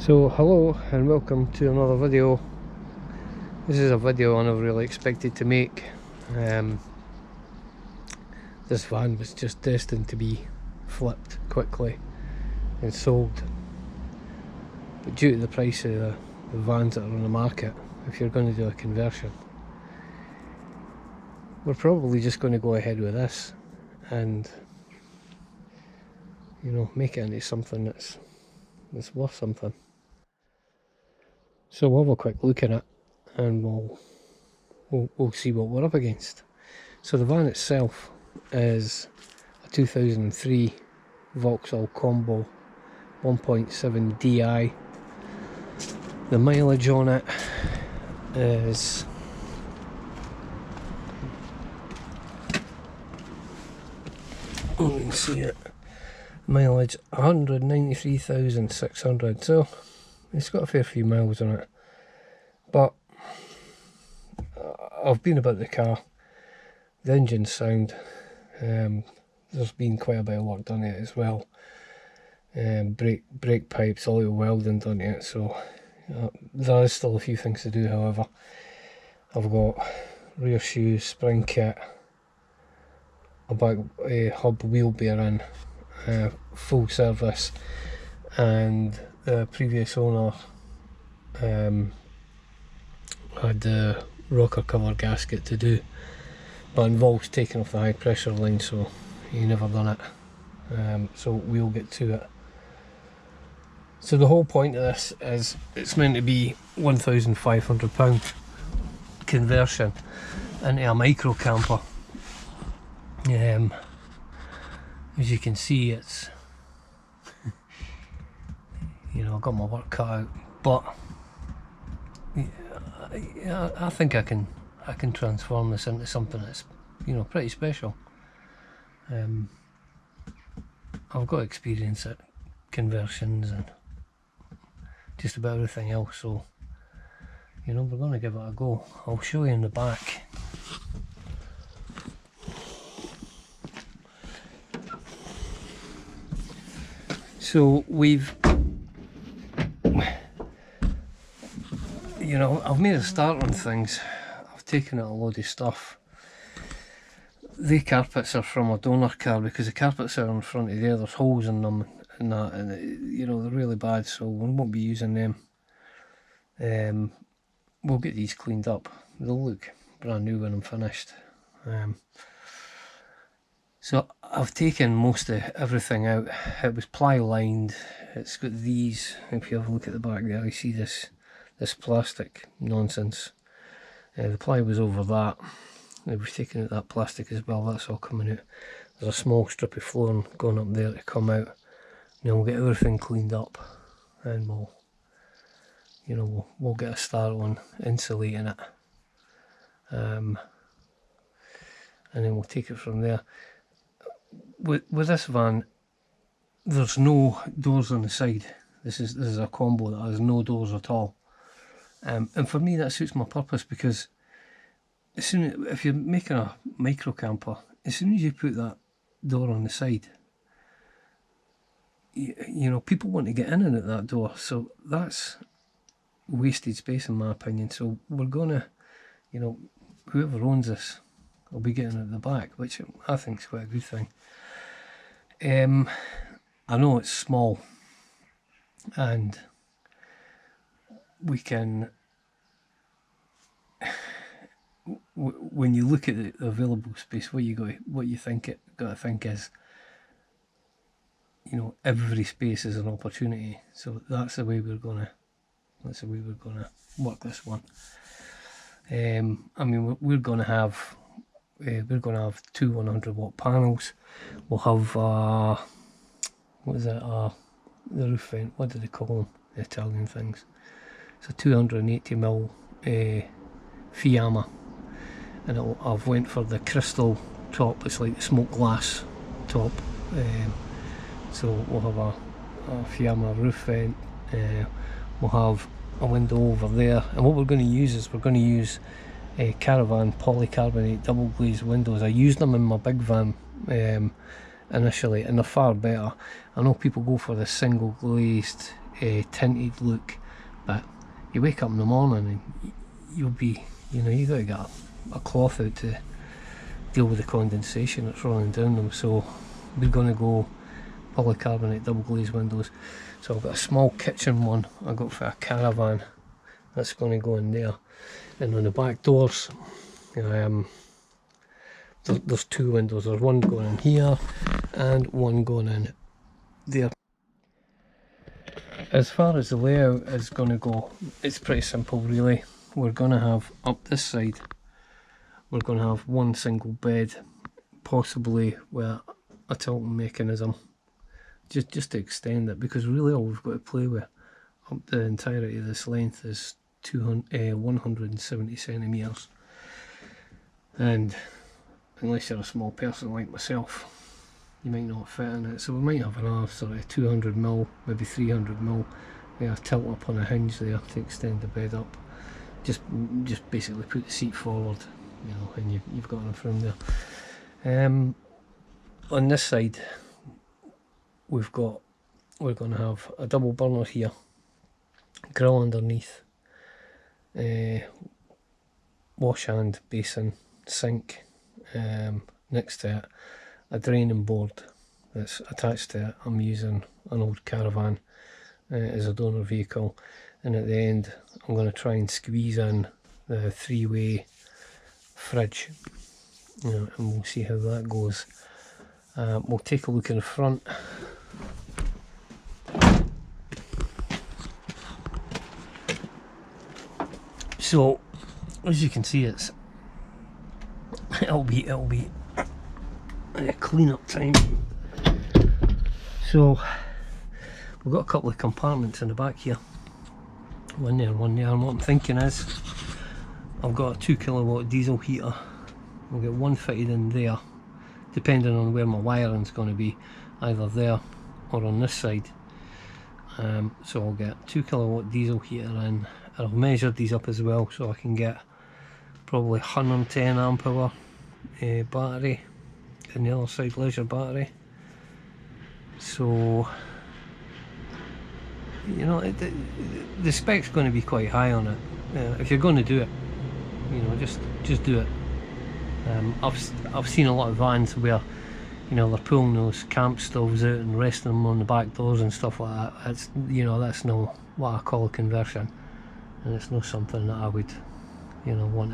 So hello and welcome to another video. This is a video I never really expected to make. This van was just destined to be flipped quickly and sold, but due to the price of the vans that are on the market, if you're going to do a conversion, we're probably just going to go ahead with this and, you know, make it into something that's worth something. So we'll have a quick look at it and we'll see what we're up against. So the van itself is a 2003 Vauxhall Combo 1.7 DI. The mileage on it is you can see it, mileage 193,600, so it's got a fair few miles on it. But I've been about the car, the engine's sound, there's been quite a bit of work done to it as well, brake pipes, all the welding done to it, so there is still a few things to do. However, I've got rear shoes, spring kit, a back hub wheel bearing, full service, and the previous owner had the rocker cover gasket to do, but involves taking off the high pressure line, so he never done it. So we'll get to it. So the whole point of this is it's meant to be £1,500 conversion into a micro camper. As you can see, it's you know, I've got my work cut out, but yeah, I think I can transform this into something that's, you know, pretty special. I've got experience at conversions and just about everything else, so you know, we're going to give it a go. I'll show you in the back. So we've, you know, I've made a start on things. I've taken out a load of stuff. The carpets are from a donor car, because the carpets are in front of there, there's holes in them and that, and you know, they're really bad, so we won't be using them. We'll get these cleaned up. They'll look brand new when I'm finished. So I've taken most of everything out. It was ply lined. It's got these, if you have a look at the back there, you see this plastic nonsense. The ply was over that. We've taken out that plastic as well, that's all coming out. There's a small strip of flooring going up there to come out. And then we'll get everything cleaned up and we'll, you know, we'll get a start on insulating it. And then we'll take it from there. With this van, there's no doors on the side. This is a combo that has no doors at all. And for me that suits my purpose, because if you're making a micro camper, as soon as you put that door on the side, you know, people want to get in and out that door, so that's wasted space in my opinion. So we're gonna, you know, whoever owns this will be getting at the back, which I think is quite a good thing. I know it's small, and we can, when you look at the available space, what you got to think is, you know, every space is an opportunity. So that's the way we're gonna work this one. I mean, we're gonna have 2 100-watt panels. We'll have what is it? The roof vent. What do they call them? The Italian things. It's a 280mm fiamma, and I've went for the crystal top. It's like the smoke glass top. So we'll have a fiamma roof vent. We'll have a window over there, and what we're going to use is Caravan polycarbonate double glazed windows. I used them in my big van initially, and they're far better. I know people go for the single glazed tinted look, but you wake up in the morning and you'll be, you know, you got to get a cloth out to deal with the condensation that's running down them. So we're going to go polycarbonate double glazed windows. So I've got a small kitchen one I got for a caravan that's going to go in there, and on the back doors there's two windows. There's one going in here and one going in there. As far as the layout is going to go, it's pretty simple really. We're going to have up this side, we're going to have one single bed, possibly with a tilting mechanism, just to extend it, because really all we've got to play with up the entirety of this length is 170 centimetres, and unless you're a small person like myself, you might not fit in it. So we might have another sort of 200mm, maybe 300mm, with a tilt up on a hinge there to extend the bed up. Just basically put the seat forward, you know, and you've got enough room there. On this side, we're going to have a double burner here, grill underneath, wash hand basin, sink next to it, a draining board that's attached to it. I'm using an old caravan as a donor vehicle, and at the end I'm going to try and squeeze in the three-way fridge, and we'll see how that goes. We'll take a look in the front. So as you can see, it'll be clean up time. So we've got a couple of compartments in the back here, one there and one there, and what I'm thinking is I've got a 2 kilowatt diesel heater. I'll get one fitted in there, depending on where my wiring's going to be, either there or on this side. So I'll get 2 kilowatt diesel heater in, and I've measured these up as well, so I can get probably 110 amp hour battery, and the other side leisure battery. So you know, the spec's going to be quite high on it. If you're going to do it, you know, just do it. I've seen a lot of vans where, you know, they're pulling those camp stoves out and resting them on the back doors and stuff like that. That's, you know, that's not what I call a conversion, and it's not something that I would, you know, want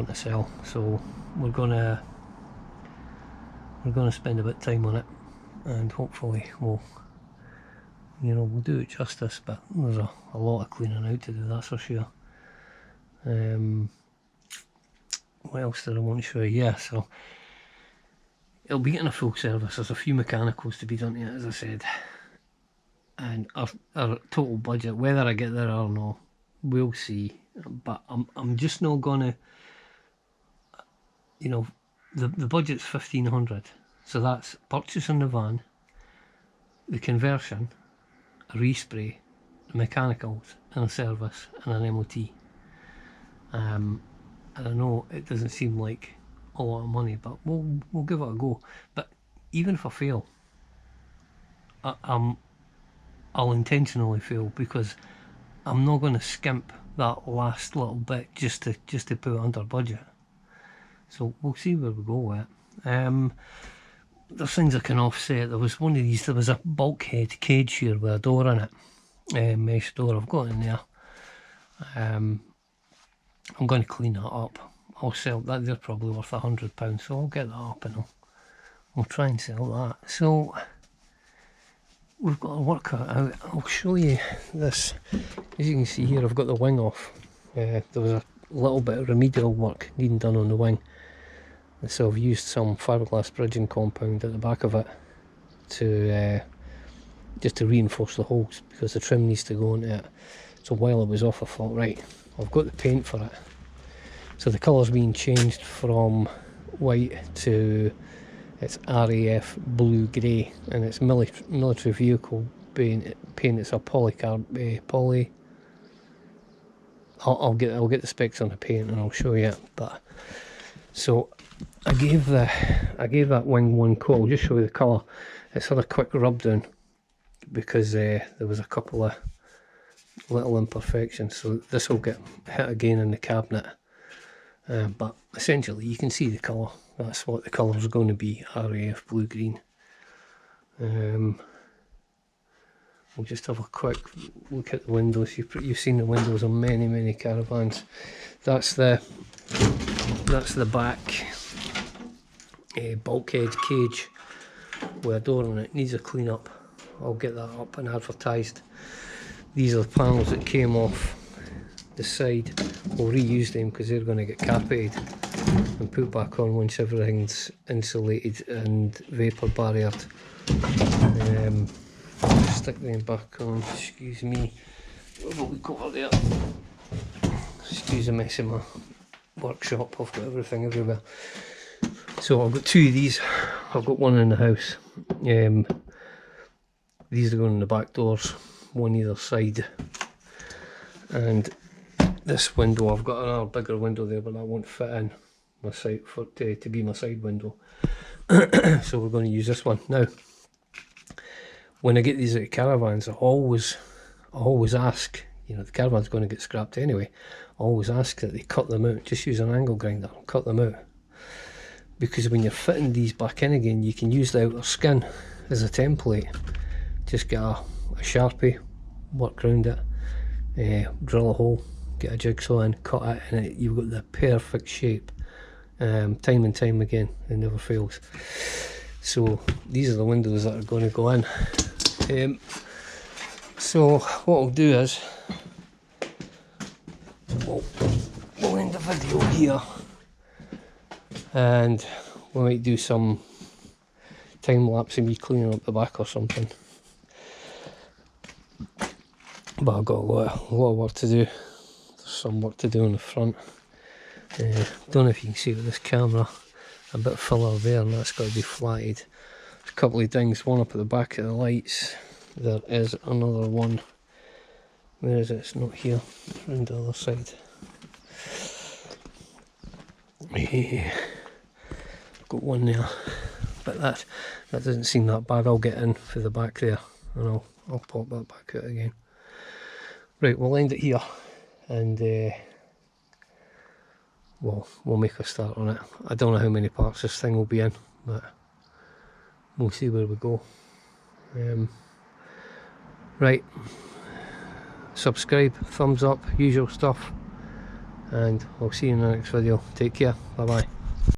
to sell. So we're gonna spend a bit of time on it, and hopefully we'll do it justice. But there's a lot of cleaning out to do, that's for sure. What else did I want to show you? Yeah, so it'll be getting a full service. There's a few mechanicals to be done to it, as I said, and our total budget, whether I get there or not, we'll see. But I'm just not gonna, you know, the budget's 1,500, so that's purchasing the van, the conversion, a respray, the mechanicals, and a service, and an MOT. And I know it doesn't seem like a lot of money, but we'll give it a go. But even if I fail, I'll intentionally fail, because I'm not going to skimp that last little bit just to put it under budget. So we'll see where we go with it. There's things I can offset. There was one of these, there was a bulkhead cage here with a door in it, mesh door. I've got in there. I'm going to clean that up. I'll sell that. They're probably worth £100, so I'll get that up and I'll try and sell that. So we've got to work that out. I'll show you this. As you can see here, I've got the wing off. There was a little bit of remedial work needing done on the wing, so I've used some fiberglass bridging compound at the back of it to just to reinforce the holes, because the trim needs to go into it. So while it was off, I thought, right, I've got the paint for it. So the colour's being changed from white to, it's RAF blue grey, and it's military vehicle paint. It's a poly. I'll get the specs on the paint and I'll show you it. But so I gave that wing one coat. I'll just show you the colour. It's had a quick rub down because there was a couple of little imperfections, so this will get hit again in the cabinet. But essentially you can see the colour. That's what the colour is going to be, RAF blue green. We'll just have a quick look at the windows. You've seen the windows on many caravans. That's the back bulkhead cage with a door on it. Needs a clean up. I'll get that up and advertised. These are the panels that came off the side. We'll reuse them because they're going to get carpeted and put back on once everything's insulated and vapour barriered. Stick them back on. Excuse me. What have we got over there? Excuse the mess in my workshop. I've got everything everywhere. So I've got two of these. I've got one in the house. These are going in the back doors, one either side. And this window, I've got another bigger window there, but that won't fit in my side to be my side window. So we're going to use this one. Now, when I get these out of caravans, I always ask, you know, the caravan's going to get scrapped anyway, I always ask that they cut them out. Just use an angle grinder, cut them out. Because when you're fitting these back in again, you can use the outer skin as a template. Just get a Sharpie, work around it, drill a hole, get a jigsaw in, cut it, and you've got the perfect shape. Time and time again, it never fails. So these are the windows that are going to go in. So what I'll do is we'll end the video here, and we might do some time lapse of me cleaning up the back or something. But I've got a lot of work to do. There's some work to do on the front. Don't know if you can see with this camera, a bit of filler there, and that's got to be flatted. There's a couple of things, one up at the back of the lights. There is another one. Where is it? It's not here. Around the other side. Got one there, but that doesn't seem that bad. I'll get in for the back there, and I'll pop that back out again. Right, we'll end it here, and we'll make a start on it. I don't know how many parts this thing will be in, but we'll see where we go. Right, subscribe, thumbs up, usual stuff, and I'll see you in the next video. Take care, bye bye.